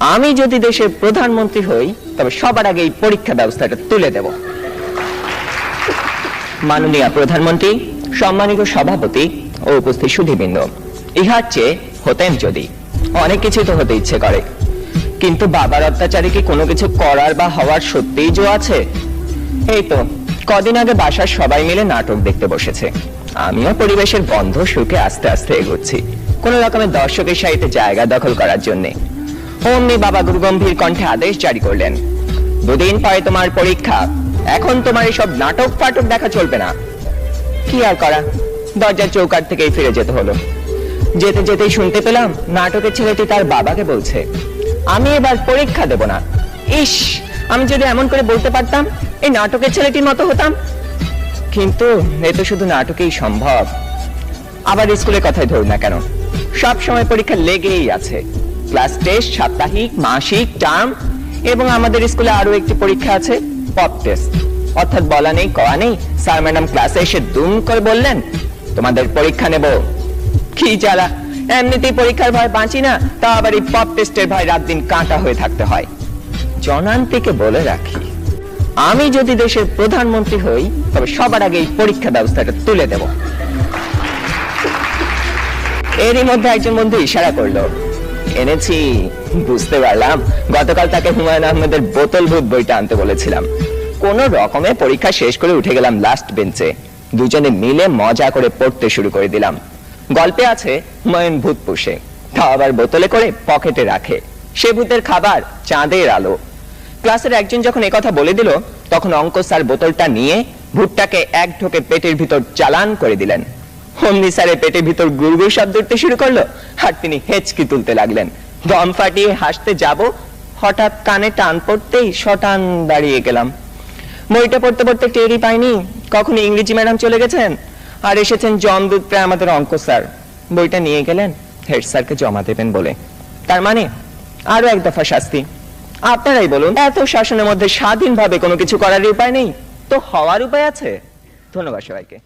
আমি যদি দেশের প্রধানমন্ত্রী হই তবে সবার আগে এই পরীক্ষা ব্যবস্থাটা তুলে দেব। মাননীয় প্রধানমন্ত্রী, সম্মানিত সভাপতি ও উপস্থিত সুধীবৃন্দ, ইহার চেয়ে হতেন যদি অনেক কিছু তো হতে ইচ্ছে করে, কিন্তু বাবার অত্যাচারে কি কোনো কিছু করার বা হওয়ার সত্যিই জো আছে? এই তো কদিন আগে বাসার সবাই মিলে নাটক দেখতে বসেছে, আমিও পরিবেশের বন্ধ সুখে আস্তে আস্তে এগোচ্ছি কোন রকমের দর্শকের সাহিত্যে জায়গা দখল করার জন্য। অমনি বাবা গুরুগম্ভীর কণ্ঠে আদেশ জারি করলেন, দুদিন পরে তোমার পরীক্ষা, এখন তোমার এসব নাটক ফাটক দেখা চলবে না। কি আর করা, দরজার চৌকাঠ থেকেই ফিরে যেতে হলো। যেতে যেতেই শুনতে পেলাম নাটকের ছেলেটি তার বাবাকে বলছে, আমি এবার পরীক্ষা দেব না। ইস, আমি যদি এমন করে বলতে পারতাম, এই নাটকের ছেলেটির মতো হতাম। কিন্তু এ তো শুধু নাটকেই সম্ভব। আবার স্কুলের কথাই ধরুন না কেন, সব সময় পরীক্ষা লেগেই আছে। ক্লাস টেস্ট, সাপ্তাহিক, মাসিক, টার্ম, এবং আমাদের স্কুলে আরো একটি পরীক্ষা আছে, পপ টেস্ট। অর্থাৎ বলা নেই কওয়া নেই, স্যার ম্যাডাম ক্লাসে এসে দুম করে বললেন, তোমাদের পরীক্ষা নেব। কি জ্বালা, এমনিতেই পরীক্ষার ভয় বাঁচি না, তা আবার এই পপ টেস্টের ভয় রাত দিন কাঁটা হয়ে থাকতে হয়। জনান্তিকে বলে রাখি, আমি যদি দেশের প্রধানমন্ত্রী হই তবে সবার আগে এই পরীক্ষা ব্যবস্থাটা তুলে দেব। এরই মধ্যে একজন বন্ধু ইশারা করলো, এনেছি। বুঝতে পারলাম গতকাল তাকে হুমায়ুন আহমেদের বোতল ভূত বইটা আনতে বলেছিলাম। কোন রকমে পরীক্ষা শেষ করে উঠে গেলাম লাস্ট বেঞ্চে, দুজনে মিলে মজা করে পড়তে শুরু করে দিলাম। গল্পে আছে হুমায়ুন ভূত পোষে, তা আবার বোতলে করে পকেটে রাখে, সে ভূতের খাবার চাঁদের আলো। ক্লাসের একজন যখন একথা বলে দিল, তখন অঙ্ক স্যার বোতলটা নিয়ে ভূতটাকে এক ঢোকে পেটের ভিতর চালান করে দিলেন। অমনি স্যারের পেটের ভিতর গুড়গুড় শব্দ উঠতে শুরু করলো, আর তিনি হেঁচকি তুলতে লাগলেন। দম ফাটিয়ে হাসতে যাব, হঠাৎ কানে টান পড়তেই শটান দাঁড়িয়ে গেলাম। বইটা পড়তে পড়তে টেরই পাইনি কখন ইংরেজি ম্যাডাম চলে গেছেন আর এসেছেন জমদূত প্রায় আমাদের অঙ্ক স্যার। বইটা নিয়ে গেলেন হেড স্যারকে জমা দেবেন বলে। তার মানে আরো এক দফা শাস্তি। আপনারাই বলুন, এত শাসনের মধ্যে স্বাধীনভাবে কোনো কিছু করার উপায় নেই তো হওয়ার উপায় আছে? ধন্যবাদ সবাইকে।